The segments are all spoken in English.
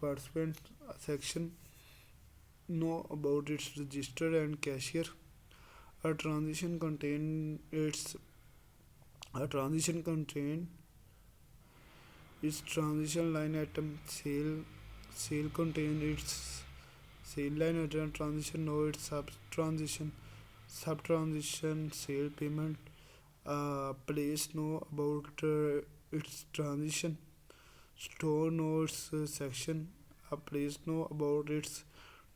participant section know about its register and cashier. A transition contain its transition line item. Sale contain its sale line item. Transition know its sub transition sale payment. Place know about its transition. Store know its section. A place know about its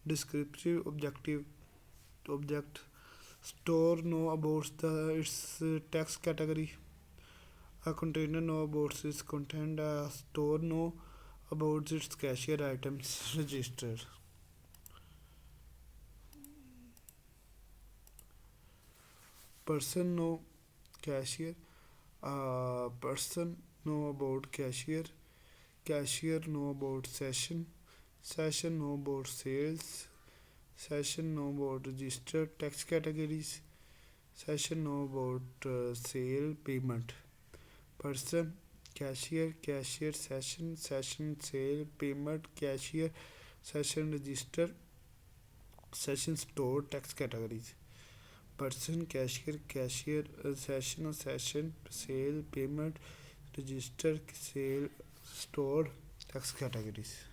descriptive object. Store know about its text category. A container know about its content. A store know about its cashier items register. Person know cashier. A person know about cashier. Cashier know about session. Session know about sales. Session know about register text categories. Session know about sale payment. Person cashier, cashier session, session sale payment, cashier session register, session store text categories. Person cashier, cashier session, session sale payment, register sale store text categories.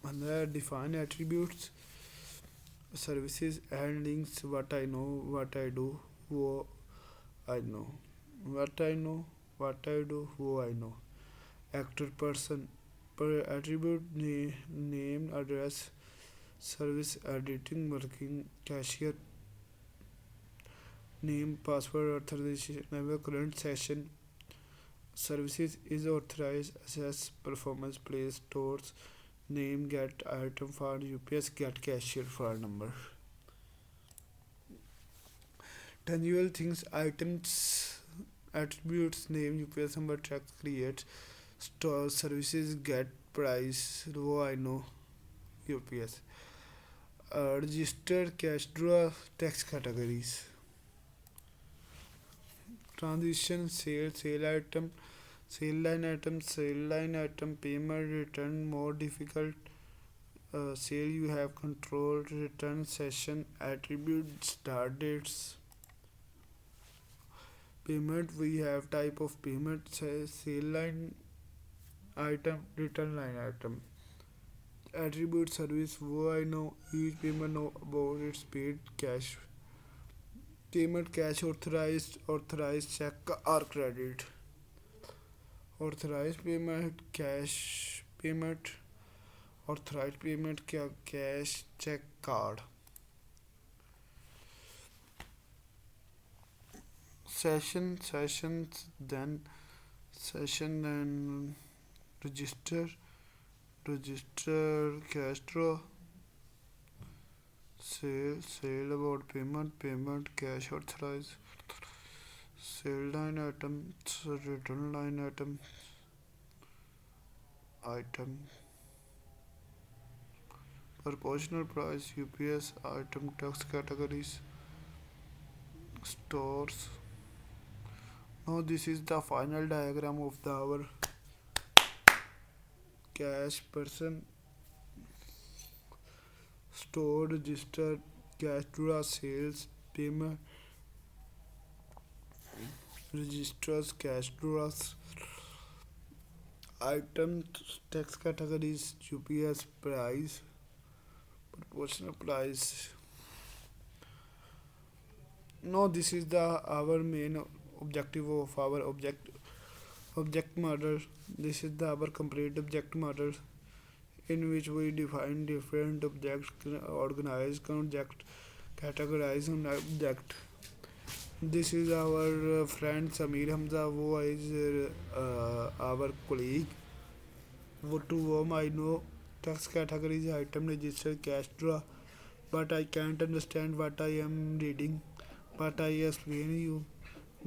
And define attributes, services and links. What I know, what I do, who I know. What I know, what I do, who I know. Actor person per attribute name, address, service, editing, working, cashier, name, password, authorization, never current session, services is authorized, assess, performance, place, stores, name, get item for UPS, get cashier for number. Tangible things, items, attributes, name, UPS number, track, create, store, services, get, price, row, I know, UPS. Register, cash draw, text categories. Transition, sale item, sale line item, payment, return, more difficult. Sale you have control, return session, attribute, start dates. Payment we have type of payment, sale line item, return line item. Attribute service, wo I know, each payment know about its paid cash. Payment cash authorized check or credit. Authorized payment cash payment, authorized payment cash check card. Then session then register cash draw, sale about payment cash authorized, sale line item, return line item, proportional price, UPS item tax categories, stores. Now this is the final diagram of our cash person, store, register, cash draw, sales, payment, registers, cash draws, items, tax categories, UPS price, proportional price. Now this is the our main objective of our object model. This is the our complete object model in which we define different objects, organize object, categorize an object. This is our friend Samir Hamza, who is our colleague. To whom I know text categories, item register, cash draw, but I can't understand what I am reading. But I explain you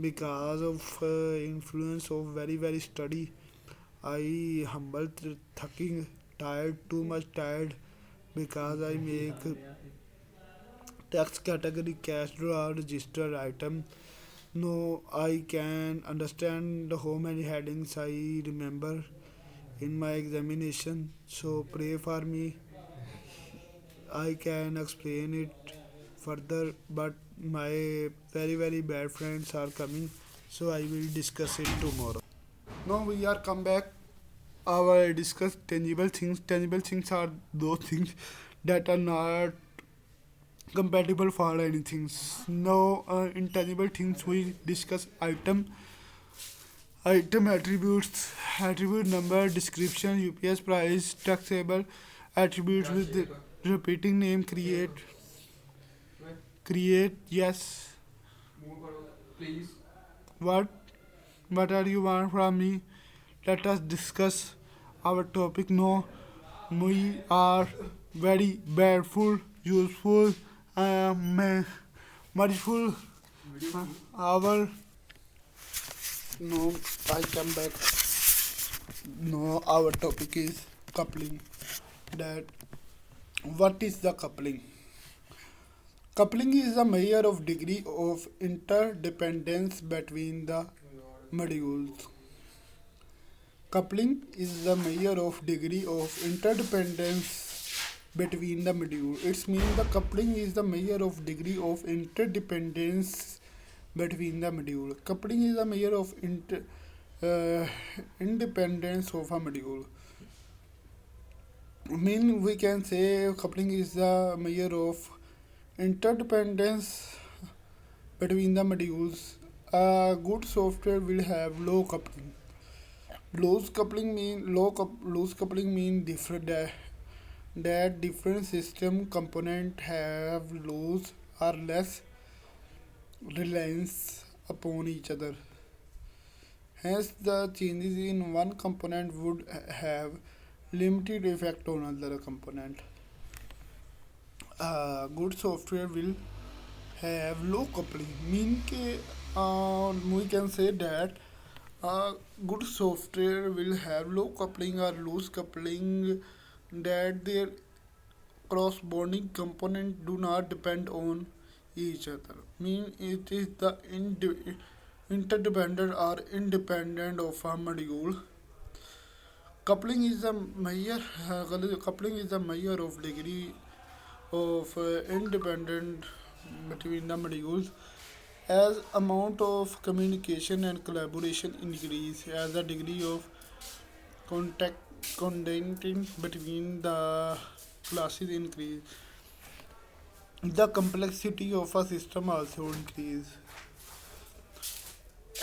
because of influence of very study. I humble, thinking, tired, too much tired because I make text category cash draw register item. No, I can understand how many headings I remember in my examination. So pray for me. I can explain it further, but my very bad friends are coming, so I will discuss it tomorrow. Now we are come back. Our discuss tangible things. Tangible things are those things that are not compatible for anything. Now, intangible things we discuss item attributes, attribute number, description, UPS price, taxable, attributes with the repeating name, create, yes. What? What are you want from me? Let us discuss our topic now. We are very badful, useful, merciful. Our no, I come back. No, our topic is coupling. That what is the coupling? Coupling is a measure of degree of interdependence between the modules. Coupling is the measure of degree of interdependence between the module. It means the coupling is the measure of degree of interdependence between the module. Coupling is a measure of uh, independence of a module. Mean we can say coupling is the measure of interdependence between the modules. A good software will have low coupling. Loose coupling mean different that different system component have loose or less reliance upon each other. Hence, the changes in one component would have limited effect on other component. Good software will have low coupling. Mean के we can say that good software will have low coupling or loose coupling that their cross bonding component do not depend on each other. Mean it is the interdependent or independent of a module. Coupling is a measure. Coupling is a measure of degree of independent between the modules. As amount of communication and collaboration increase, as the degree of contact contacting between the classes increase, the complexity of a system also increase.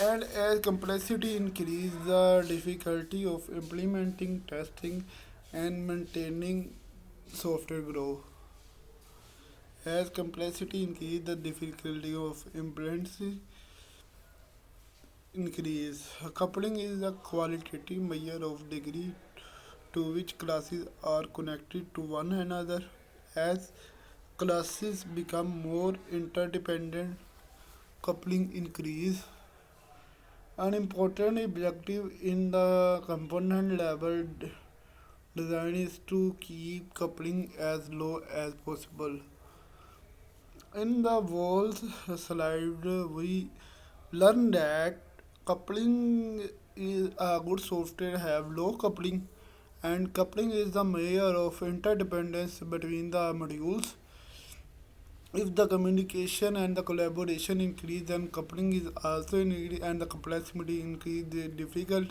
And as complexity increase, the difficulty of implementing, testing, and maintaining software grow. As complexity increase, the difficulty of implementing increase. Coupling is a qualitative measure of degree to which classes are connected to one another. As classes become more interdependent, coupling increase. An important objective in the component level design is to keep coupling as low as possible. In the walls slide, we learn that coupling is a good software have low coupling, and coupling is the measure of interdependence between the modules. If the communication and the collaboration increase, then coupling is also needed, and the complexity increase, the difficult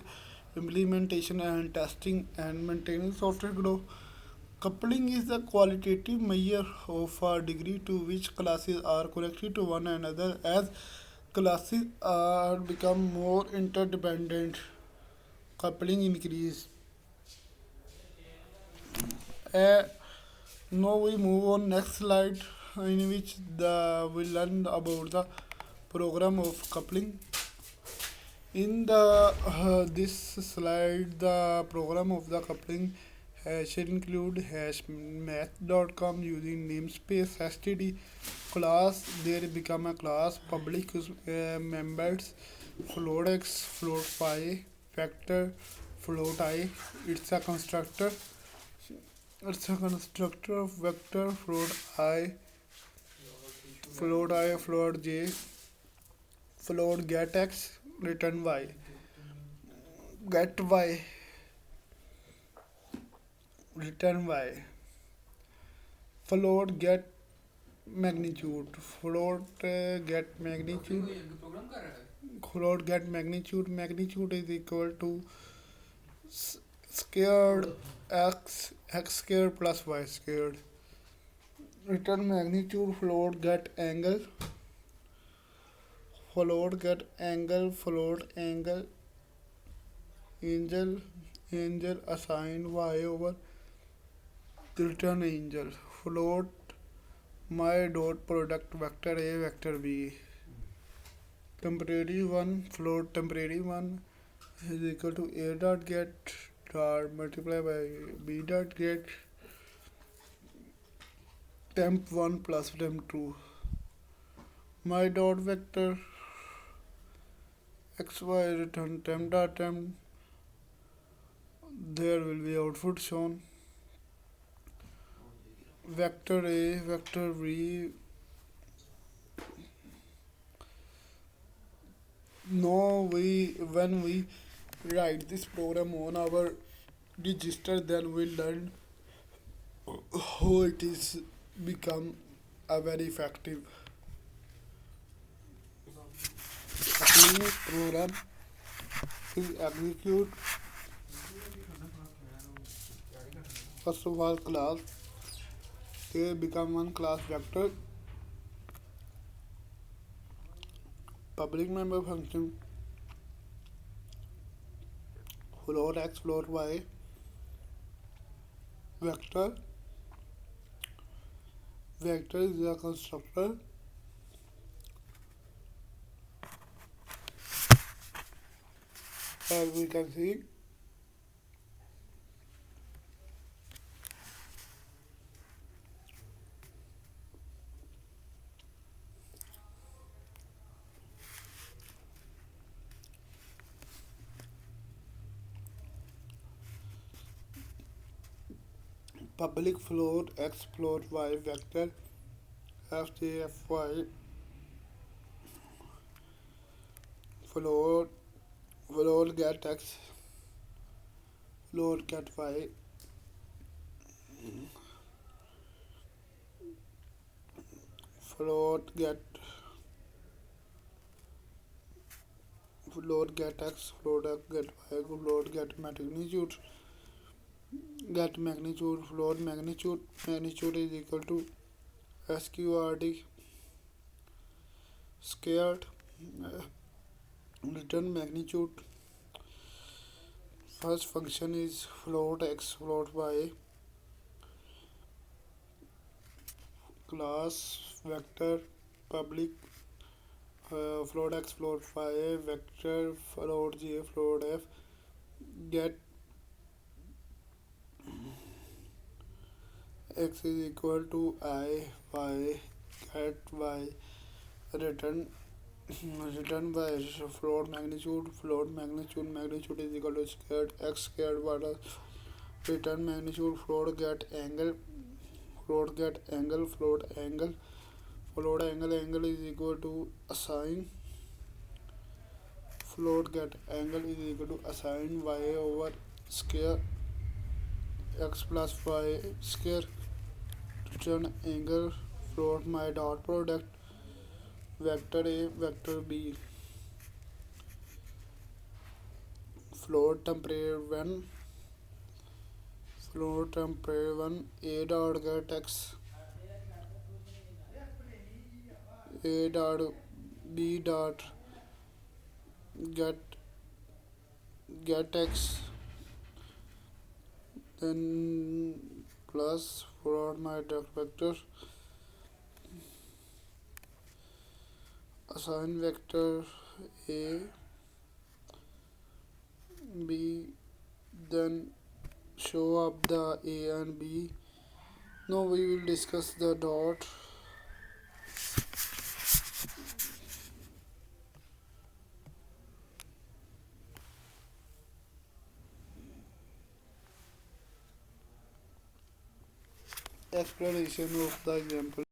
implementation and testing and maintaining software grow. Coupling is the qualitative measure of a degree to which classes are connected to one another. As classes are become more interdependent, coupling increase. Uh, Now we move on next slide, in which we learn about the program of coupling. In the this slide, the program of the coupling should include hash math.com using namespace std class. There become a class public members float x, float phi, factor, float I. It's a constructor. It's a constructor of vector float j, float get x, return y, get y. return y. Float get magnitude. Float get magnitude. Magnitude is equal to squared x squared plus y squared. Return magnitude. Float get angle. Float angle. Angel assign y over return angel. Float my dot product vector a vector b. Temporary one. Float temporary one is equal to a dot get dot multiply by b dot get temp1 plus temp2. My dot vector xy return temp dot temp. There will be output shown. Vector a vector b. Now when we write this program on our register, then we learn how it is become a very effective program is execute. First of all, class a become one class vector. Public member function float x float y vector. Vector is a constructor. As we can see, public float x float y vector fjfy float get x float get y float get x float get y float get magnitude float magnitude is equal to sqrd squared return magnitude. First function is float x float y class vector public float x float y vector float g float f get x is equal to I y get y return by float magnitude is equal to squared x squared water return magnitude float get angle angle is equal to assign float get angle is equal to assign y over square x plus y square return angle float my dot product vector a vector b float temporary one a dot get x a dot b dot get x then plus float my dot vector assign vector a b then show up the a and b. Now we will discuss the dot. Explanation of the example.